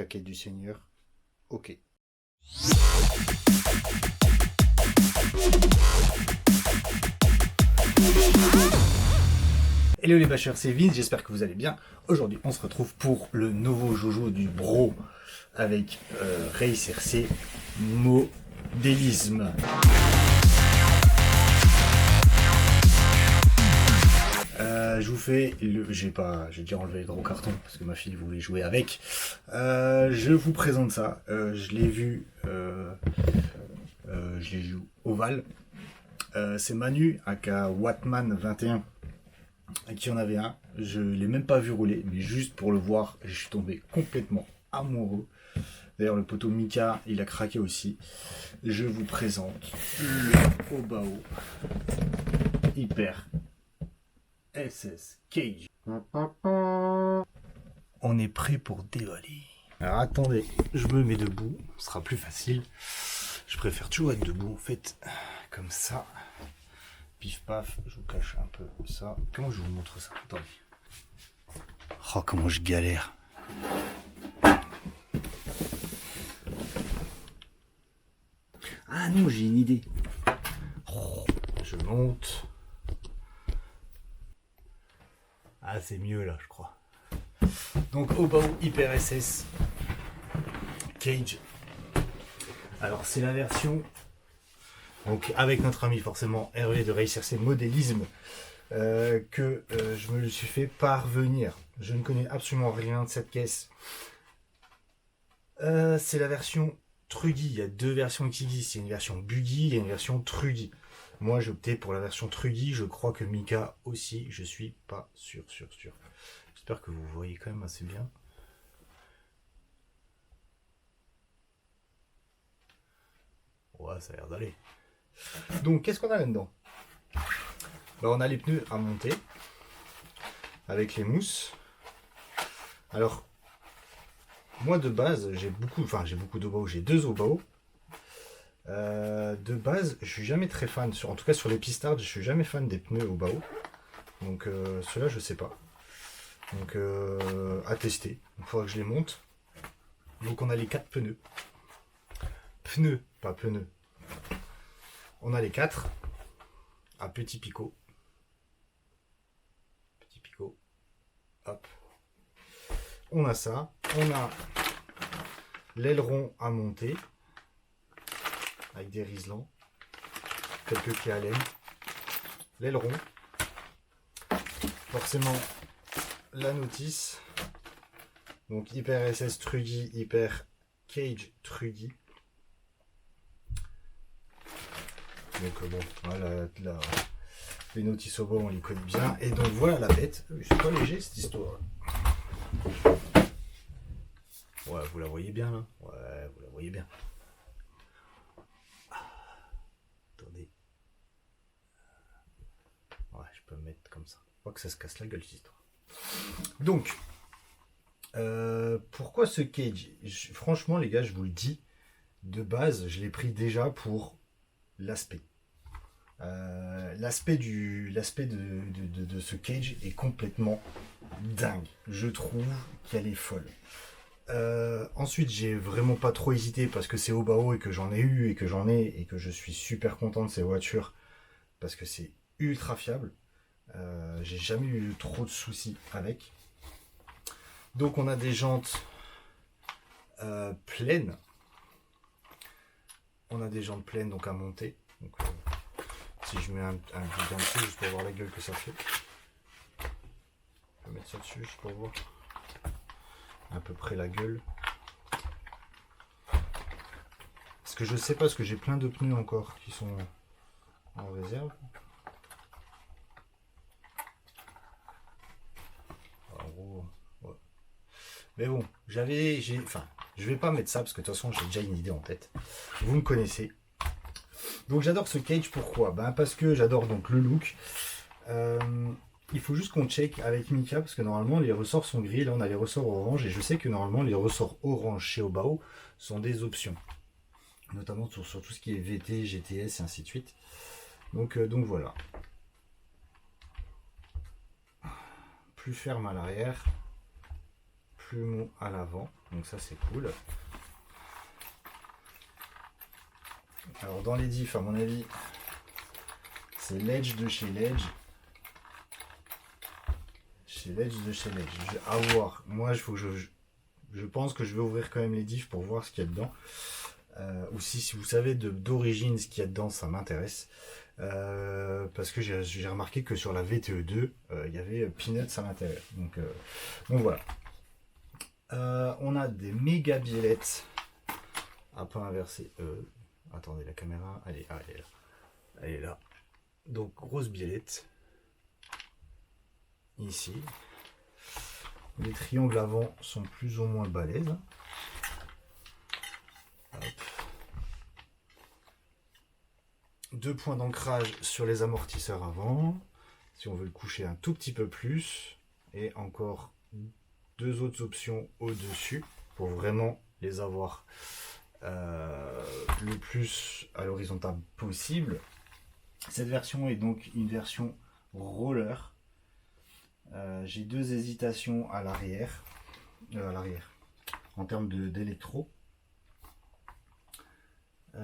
claquette du Seigneur. Ok. Hello les bâcheurs, c'est Vince, j'espère que vous allez bien. Aujourd'hui, on se retrouve pour le nouveau Jojo du Bro avec RayCRC Modélisme. Je vous fais le... J'ai déjà enlevé le gros carton parce que ma fille voulait jouer avec. Je vous présente ça. Je l'ai vu Oval. C'est Manu, aka Wattman 21, qui en avait un. Je l'ai même pas vu rouler, mais juste pour le voir, je suis tombé complètement amoureux. D'ailleurs, le poteau Mika, il a craqué aussi. Je vous présente le Obao Hyper SS Cage. On est prêt pour dévaler. Alors attendez, je me mets debout, ce sera plus facile. Je préfère toujours être debout en fait, comme ça. Pif paf, je vous cache un peu ça. Comment je vous montre ça? Attendez. Oh, comment je galère. Ah non, j'ai une idée. Oh, je monte. Ah, c'est mieux là, je crois. Donc, Obao Hyper SS Cage. Alors, c'est la version, donc avec notre ami forcément Hervé de RayCRC Modélisme, que je me le suis fait parvenir. Je ne connais absolument rien de cette caisse. C'est la version Truggy. Il y a deux versions qui existent. Il y a une version Buggy et une version Truggy. Moi, j'ai opté pour la version Truggy. Je crois que Mika aussi. Je suis pas sûr. J'espère que vous voyez quand même assez bien. Ouais, ça a l'air d'aller. Donc, qu'est-ce qu'on a là-dedans? On a les pneus à monter avec les mousses. Alors, moi de base, j'ai beaucoup d'Obao, j'ai deux Obao. De base, je suis jamais très fan, en tout cas sur les pistards, je suis jamais fan des pneus Obao. Donc ceux-là, je sais pas. Donc à tester. Il faudra que je les monte. Donc on a les 4 pneus. Pneus, pas pneus. On a les 4 à petit picot. Petit picot. Hop. On a ça. On a l'aileron à monter. Avec des riselants. Quelques clés à laine. L'aileron. Forcément la notice. Donc Hyper SS Truggy, Hyper Cage Truggy. Donc bon, voilà, les notices au bas on les connaît bien. Et donc voilà la bête. C'est pas léger cette histoire. Ouais, vous la voyez bien là. Ouais, vous la voyez bien. Attendez. Ouais, je peux me mettre comme ça. Pas que ça se casse la gueule cette histoire. Donc, pourquoi ce cage? Franchement les gars, je vous le dis, de base, je l'ai pris déjà pour l'aspect. L'aspect de ce cage est complètement dingue. Je trouve qu'elle est folle. Ensuite, j'ai vraiment pas trop hésité parce que c'est Obao et que j'en ai eu et que j'en ai et que je suis super content de ces voitures parce que c'est ultra fiable. J'ai jamais eu trop de soucis avec. Donc on a des jantes pleines. On a des jantes pleines donc à monter. Donc, si je mets un guidon dessus juste pour voir la gueule que ça fait. Je vais mettre ça dessus juste pour voir à peu près la gueule. Parce que je sais pas, parce que j'ai plein de pneus encore qui sont en réserve. En gros, ouais. Mais bon, je vais pas mettre ça parce que de toute façon j'ai déjà une idée en tête. Vous me connaissez. Donc j'adore ce cage, pourquoi? Parce que j'adore donc le look. Il faut juste qu'on check avec Mika parce que normalement les ressorts sont gris. Là on a les ressorts orange et je sais que normalement les ressorts orange chez Obao sont des options. Notamment sur tout ce qui est VT, GTS et ainsi de suite. Donc voilà. Plus ferme à l'arrière. plumeau à l'avant, donc ça c'est cool. Alors dans les diffs, à mon avis, c'est l'Edge de chez l'Edge. Chez l'Edge de chez l'Edge. Je vais avoir. Moi, je pense que je vais ouvrir quand même les diffs pour voir ce qu'il y a dedans. Ou si vous savez d'origine ce qu'il y a dedans, ça m'intéresse. Parce que j'ai remarqué que sur la VTE2, il y avait Peanuts à l'intérieur. Donc voilà. On a des méga biellettes à pas inversé. Attendez, la caméra, elle est là. Elle est là. Donc grosse biellette. Ici. Les triangles avant sont plus ou moins balèzes. Hop. 2 points d'ancrage sur les amortisseurs avant. Si on veut le coucher un tout petit peu plus. Et encore 2 autres options au-dessus pour vraiment les avoir le plus à l'horizontale possible. Cette version est donc une version roller. J'ai 2 hésitations à l'arrière, en termes d'électro. Les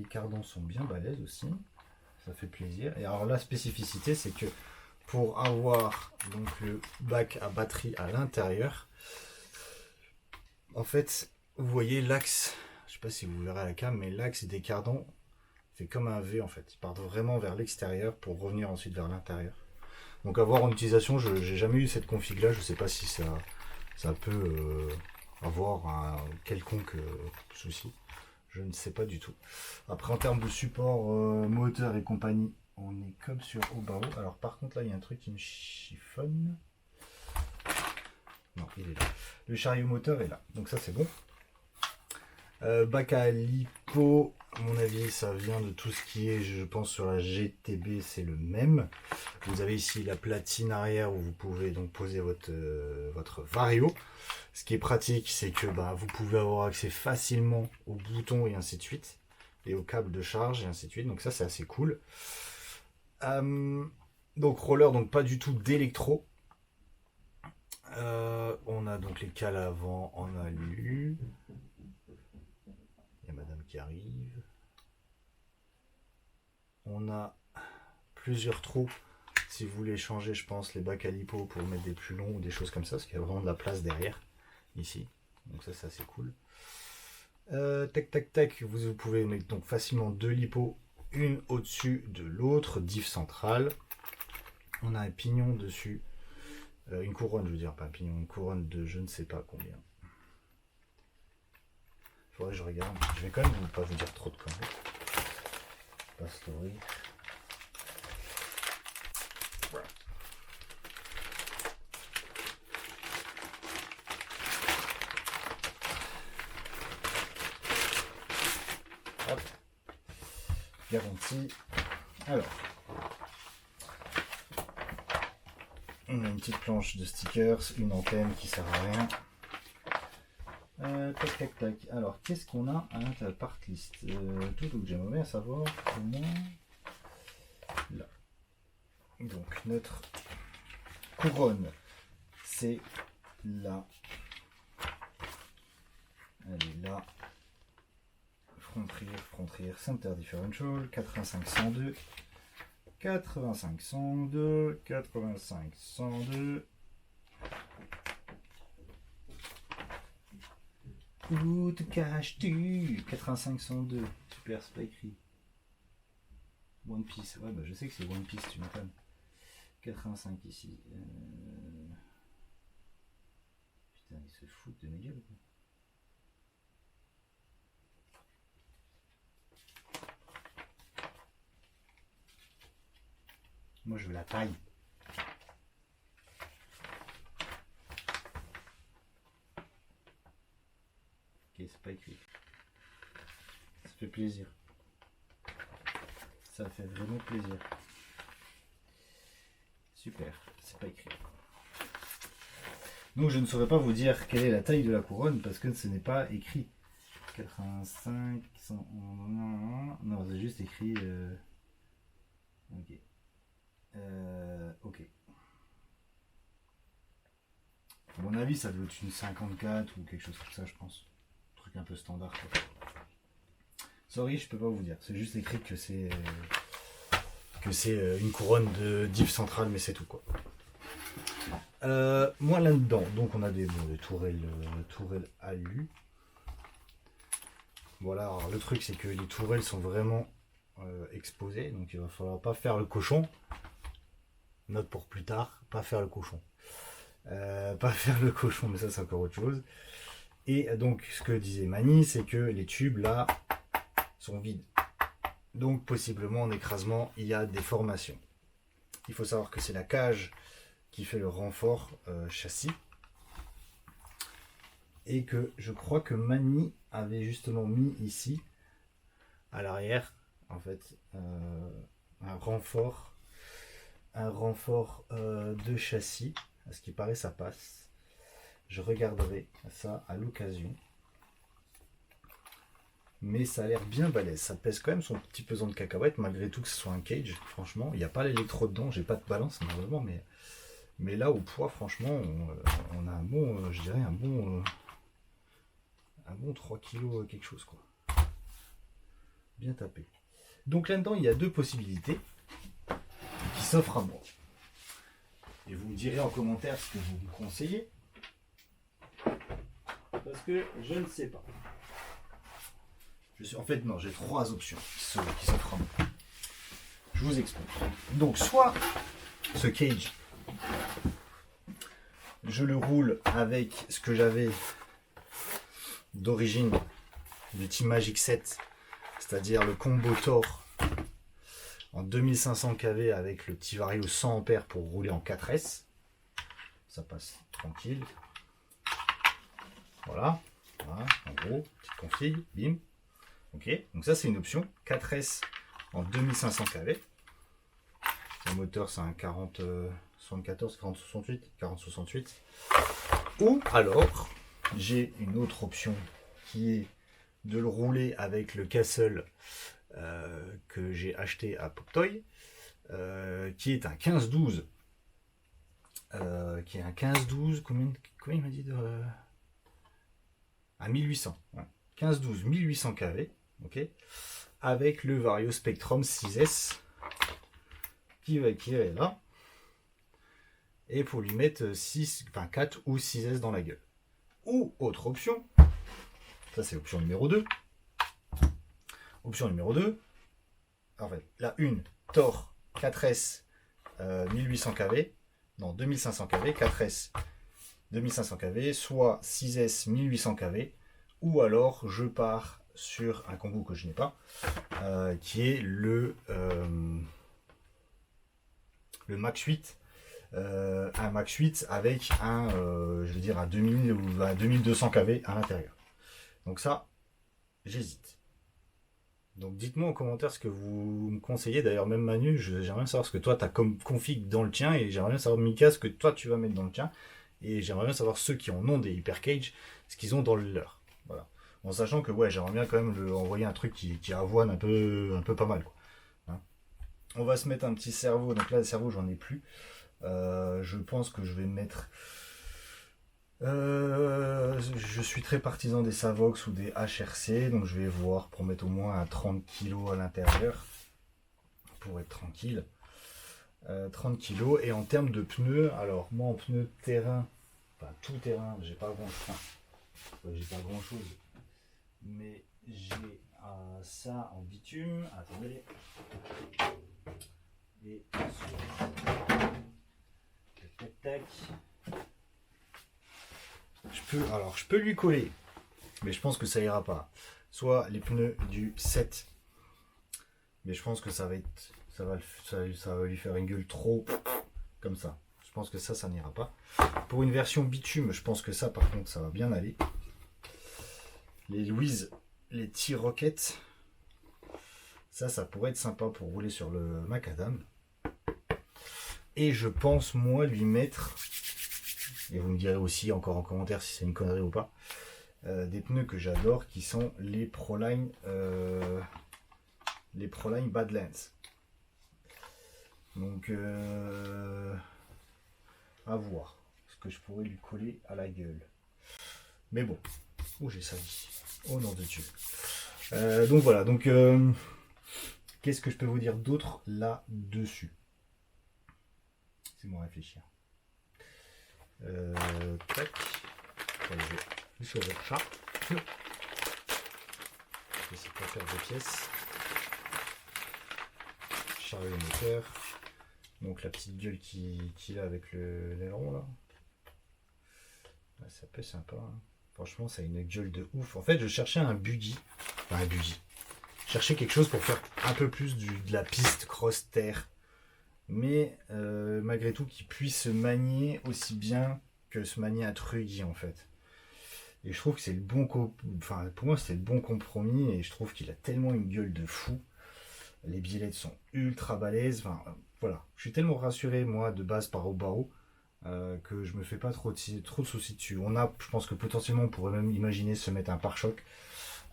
cardans sont bien balèzes aussi, ça fait plaisir. Et alors la spécificité, c'est que pour avoir donc le bac à batterie à l'intérieur, en fait, vous voyez l'axe, je ne sais pas si vous verrez à la cam, mais l'axe des cardans fait comme un V en fait. Ils partent vraiment vers l'extérieur pour revenir ensuite vers l'intérieur. Donc à voir en utilisation, je n'ai jamais eu cette config là, je ne sais pas si ça peut avoir un quelconque souci. Je ne sais pas du tout. Après en termes de support moteur et compagnie, on est comme sur Obao. Alors par contre là il y a un truc qui me chiffonne. Non, il est là. Le chariot moteur est là, donc ça c'est bon. Bac à lipo, à mon avis ça vient de tout ce qui est, je pense sur la GTB c'est le même. Vous avez ici la platine arrière où vous pouvez donc poser votre Vario. Ce qui est pratique, c'est que vous pouvez avoir accès facilement aux boutons et ainsi de suite, et aux câbles de charge et ainsi de suite, donc ça c'est assez cool. Donc roller, donc pas du tout d'électro. On a donc les cales avant en alu. Il y a madame qui arrive. On a plusieurs trous si vous voulez changer, je pense, les bacs à lipo pour mettre des plus longs ou des choses comme ça, parce qu'il y a vraiment de la place derrière ici, donc ça c'est assez cool. Tac, vous pouvez mettre donc facilement 2 lipos, une au-dessus de l'autre, diff centrale. On a un pignon dessus, une couronne, je veux dire, pas un pignon, une couronne de je ne sais pas combien. Il faudrait que je regarde, je vais quand même pas vous dire trop de conneries. Pas story. Voilà. Hop. Garantie. Alors, on a une petite planche de stickers, une antenne qui sert à rien. Tac. Alors, qu'est-ce qu'on a à l'intérieur part list tout, j'aimerais bien savoir au moins là. Donc, notre couronne, c'est là. Elle est là. Front rear, center differential, 85-102. 85-102. Où te caches-tu? 85-102. Super, c'est pas écrit. One Piece. Ouais, je sais que c'est One Piece, tu m'étonnes. 85 ici. Putain, ils se foutent de mes gueules. Moi, je veux la taille. Ok, c'est pas écrit. Ça fait plaisir. Ça fait vraiment plaisir. Super, c'est pas écrit. Donc je ne saurais pas vous dire quelle est la taille de la couronne parce que ce n'est pas écrit. 85, 100, non, c'est juste écrit. Ok. Ok. À mon avis, ça doit être une 54 ou quelque chose comme ça, je pense. Un truc un peu standard, quoi. Sorry, je peux pas vous dire. C'est juste écrit que c'est une couronne de div centrale, mais c'est tout, quoi. Moi là-dedans, donc on a des tourelles alu. Voilà, alors le truc c'est que les tourelles sont vraiment exposées, donc il va falloir pas faire le cochon. Note pour plus tard, pas faire le cochon. Pas faire le cochon, mais ça c'est encore autre chose. Et donc ce que disait Mani, c'est que les tubes là sont vides. Donc possiblement en écrasement, il y a des formations. Il faut savoir que c'est la cage qui fait le renfort châssis. Et que je crois que Mani avait justement mis ici, à l'arrière, en fait, un renfort de châssis. À ce qui paraît, ça passe. Je regarderai ça à l'occasion. Mais ça a l'air bien balèze. Ça pèse quand même son petit pesant de cacahuète, malgré tout que ce soit un cage. Franchement, il n'y a pas l'électro dedans, j'ai pas de balance malheureusement, mais là au poids, franchement, on a un bon, je dirais un bon 3 kg quelque chose, quoi. Bien tapé. Donc là-dedans, il y a deux possibilités qui s'offrent à moi. Et vous me direz en commentaire ce que vous me conseillez. Parce que je ne sais pas. En fait, non, j'ai trois options qui s'offrent à moi. Je vous explique. Donc, soit ce cage, je le roule avec ce que j'avais d'origine du Team Magic 7, c'est-à-dire le combo Thor en 2500 kV avec le petit vario 100 ampères pour rouler en 4S. Ça passe tranquille. Voilà, en gros, petite config, bim. Ok, donc ça c'est une option, 4S en 2500 kV. Le moteur c'est un 4074, 4068, 4068. Ou alors, j'ai une autre option qui est de le rouler avec le Castle que j'ai acheté à Poptoy, qui est un 1512. Qui est un 1512, combien il m'a dit de... à 1800. Ouais. 1512, 1800 kV. Ok, avec le Vario Spectrum 6S qui est là, et pour lui mettre 4 ou 6S dans la gueule. Ou autre option, ça c'est option numéro 2. Option numéro 2, en fait, la une, Thor 4S 1800 kV, non 2500 kV, 4S 2500 kV, soit 6S 1800 kV, ou alors je pars sur un combo que je n'ai pas, qui est le Max 8, un Max 8 avec un, je veux dire, un 2000 ou un 2200 kV à l'intérieur. Donc ça, j'hésite. Donc dites-moi en commentaire ce que vous me conseillez. D'ailleurs, même Manu, j'aimerais bien savoir ce que toi tu as comme config dans le tien, et j'aimerais bien savoir, Mika, ce que toi tu vas mettre dans le tien, et j'aimerais bien savoir ceux qui en ont des hyper cage, ce qu'ils ont dans le leur. Voilà. En sachant que ouais, j'aimerais bien quand même envoyer un truc qui avoine un peu pas mal, quoi. Hein. On va se mettre un petit cerveau. Donc là, le cerveau, j'en ai plus. Je pense que je vais mettre... je suis très partisan des Savox ou des HRC, donc je vais voir pour mettre au moins un 30 kg à l'intérieur, pour être tranquille. 30 kg. Et en termes de pneus, alors moi en pneus terrain, enfin tout terrain, j'ai pas grand chose, mais j'ai ça en bitume. Attendez. Et tac tac. Je peux lui coller, mais je pense que ça ira pas. Soit les pneus du 7, mais je pense que ça va lui faire une gueule trop comme ça. Je pense que ça n'ira pas. Pour une version bitume, je pense que ça, par contre, ça va bien aller. Les Louise, les T-Rocket, ça pourrait être sympa pour rouler sur le macadam. Et je pense, moi, lui mettre, et vous me direz aussi encore en commentaire si c'est une connerie ou pas, des pneus que j'adore, qui sont les Proline Badlands. Donc, à voir. que je pourrais lui coller à la gueule. Mais bon. Oh, j'ai ça ici. Oh nom de Dieu. Donc voilà, donc qu'est-ce que je peux vous dire d'autre là-dessus? C'est moi réfléchir. Tac. Allez, je vais ouvrir ça. Je vais essayer de pas perdre de pièces. Charger le moteur. Donc la petite gueule qu'il a avec l'aileron là. Ouais, ça peut être sympa. Hein. Franchement, ça a une gueule de ouf. En fait, je cherchais un buggy. Enfin, un buggy. Je cherchais quelque chose pour faire un peu plus de la piste cross-terre. Mais malgré tout, qui puisse se manier aussi bien que se manier un truggy en fait. Et je trouve que c'est le bon enfin pour moi c'est le bon compromis et je trouve qu'il a tellement une gueule de fou. Les biellettes sont ultra balèzes. Enfin voilà, je suis tellement rassuré moi de base par Obao que je me fais pas trop de soucis dessus. Je pense que potentiellement on pourrait même imaginer se mettre un pare-choc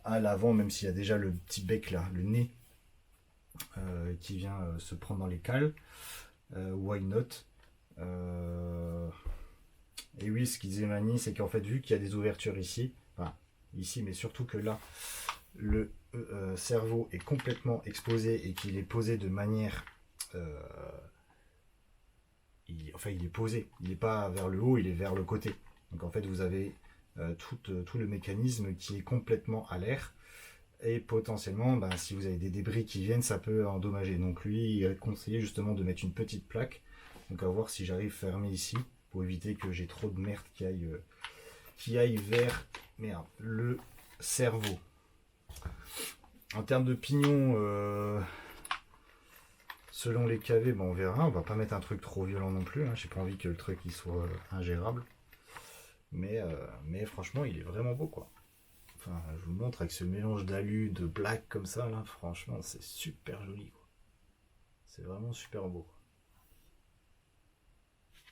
à l'avant, même s'il y a déjà le petit bec là, le nez qui vient se prendre dans les cales. Why not? Et oui, ce qu'il disait Mani, c'est qu'en fait, vu qu'il y a des ouvertures ici, enfin ici, mais surtout que là, le cerveau est complètement exposé et qu'il est posé de manière. Il est posé, il n'est pas vers le haut, il est vers le côté. Donc en fait, vous avez tout le mécanisme qui est complètement à l'air. Et potentiellement, si vous avez des débris qui viennent, ça peut endommager. Donc lui, il a conseillé justement de mettre une petite plaque. Donc à voir si j'arrive à fermer ici, pour éviter que j'ai trop de merde qui aille vers le cerveau. En termes de pignon, selon les KV, on verra. On va pas mettre un truc trop violent non plus. Hein. J'ai pas envie que le truc il soit ingérable. Mais franchement, il est vraiment beau quoi. Enfin, je vous montre avec ce mélange d'alu, de black comme ça, là, franchement, c'est super joli. C'est vraiment super beau.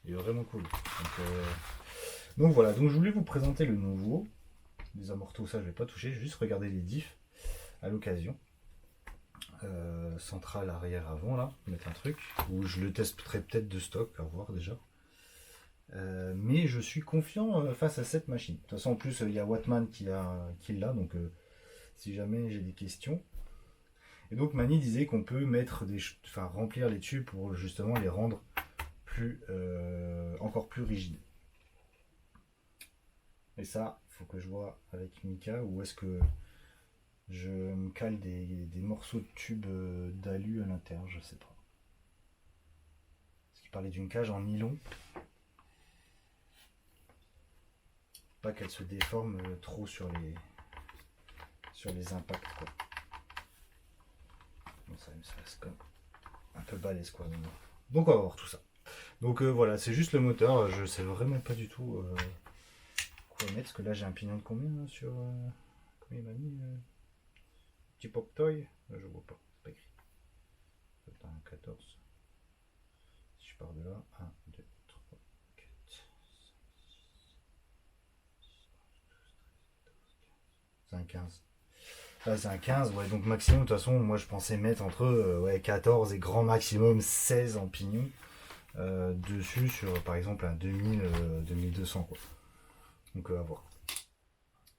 Il est vraiment cool. Donc voilà, donc je voulais vous présenter le nouveau. Les amortos, ça je vais pas toucher, juste regarder les diffs à l'occasion. Centrale, arrière, avant, là, mettre un truc. Où je le testerai peut-être de stock, à voir déjà. Mais je suis confiant face à cette machine. De toute façon, en plus, il y a Wattman qui l'a, donc si jamais j'ai des questions. Et donc, Mani disait qu'on peut mettre remplir les tubes pour justement les rendre encore plus rigides. Et ça, il faut que je vois avec Mika où est-ce que je me cale des morceaux de tubes d'alu à l'intérieur, je sais pas. Parce qu'il parlait d'une cage en nylon. Pas qu'elle se déforme trop sur les impacts quoi. Bon, ça reste quand même un peu balèze quoi. Donc on va voir tout ça. Donc voilà, c'est juste le moteur, je sais vraiment pas du tout quoi mettre, parce que là j'ai un pignon de combien là, sur combien il m'a mis petit pop toy, je vois pas, c'est pas écrit. C'est un 14. Si je pars de là, 1, 2, 3, 4, 5, 6, 7, 8, 9, 10, 11, 12, 13, 14, 15. C'est un 15. Là c'est un 15, ouais, donc maximum, de toute façon, moi je pensais mettre entre 14 et grand maximum 16 en pignon dessus sur par exemple un 2000, 2200 quoi. Donc à voir.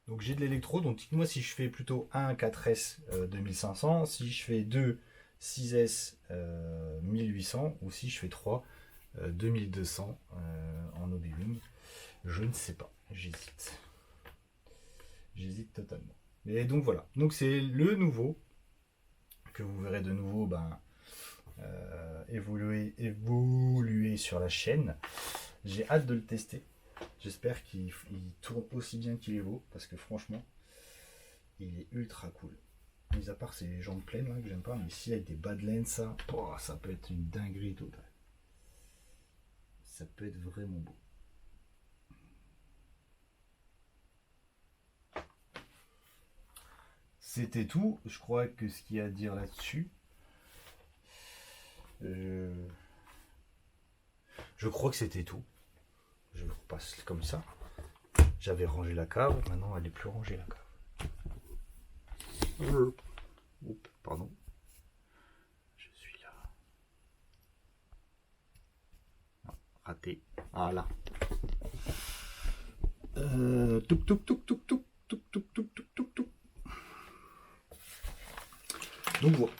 Donc j'ai de l'électro, donc moi si je fais plutôt 1 4S 2500, si je fais 2 6S 1800 ou si je fais 3 2200 en OB-Wing, je ne sais pas, j'hésite totalement. Mais donc voilà, donc c'est le nouveau que vous verrez de nouveau évoluer sur la chaîne. J'ai hâte de le tester. J'espère qu'il tourne aussi bien qu'il est beau, parce que franchement, il est ultra cool. Mis à part ces jambes pleines là que j'aime pas, mais si avec des badlands, ça peut être une dinguerie totale. Ça peut être vraiment beau. C'était tout. Je crois que ce qu'il y a à dire là-dessus. Je crois que c'était tout. Je repasse comme ça. J'avais rangé la cave, maintenant elle n'est plus rangée la cave. Oups, pardon. Je suis là. Non, raté. Ah là. Touc, touc, touc, touc, touc, touc, touc, touc, touc, touc, touc. Donc voilà.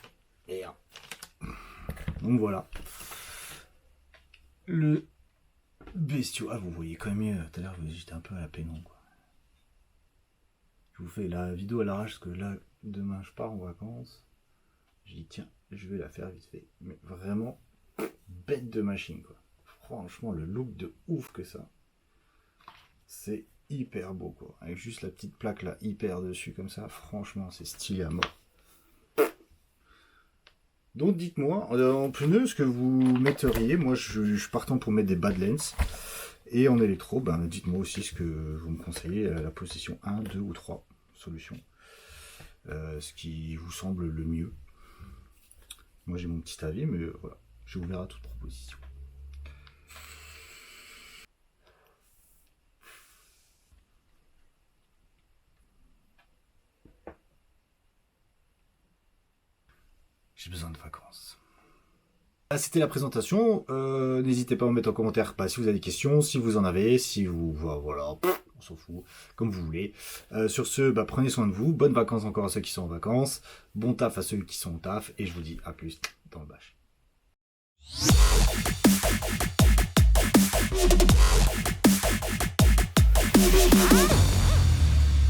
Donc voilà. Le bestiau. Ah, vous voyez quand même mieux. Tout à l'heure, j'étais un peu à la pénombre, quoi. Je vous fais la vidéo à l'arrache parce que là, demain, je pars en vacances. Je dis, tiens, je vais la faire vite fait. Mais vraiment, bête de machine, quoi. Franchement, le look de ouf que ça. C'est hyper beau, quoi. Avec juste la petite plaque là, hyper dessus, comme ça. Franchement, c'est stylé à mort. Donc dites-moi en pneu ce que vous metteriez. Moi je suis partant pour mettre des Badlands. Et en électro, ben, dites-moi aussi ce que vous me conseillez à la position 1, 2 ou 3 solutions. Ce qui vous semble le mieux. Moi j'ai mon petit avis, mais voilà, je suis ouvert à toute proposition. J'ai besoin de vacances. C'était la présentation. N'hésitez pas à me mettre en commentaire si vous avez des questions, si vous en avez, si vous... Voilà, on s'en fout, comme vous voulez. Sur ce, prenez soin de vous. Bonnes vacances encore à ceux qui sont en vacances. Bon taf à ceux qui sont au taf. Et je vous dis à plus dans le bâche.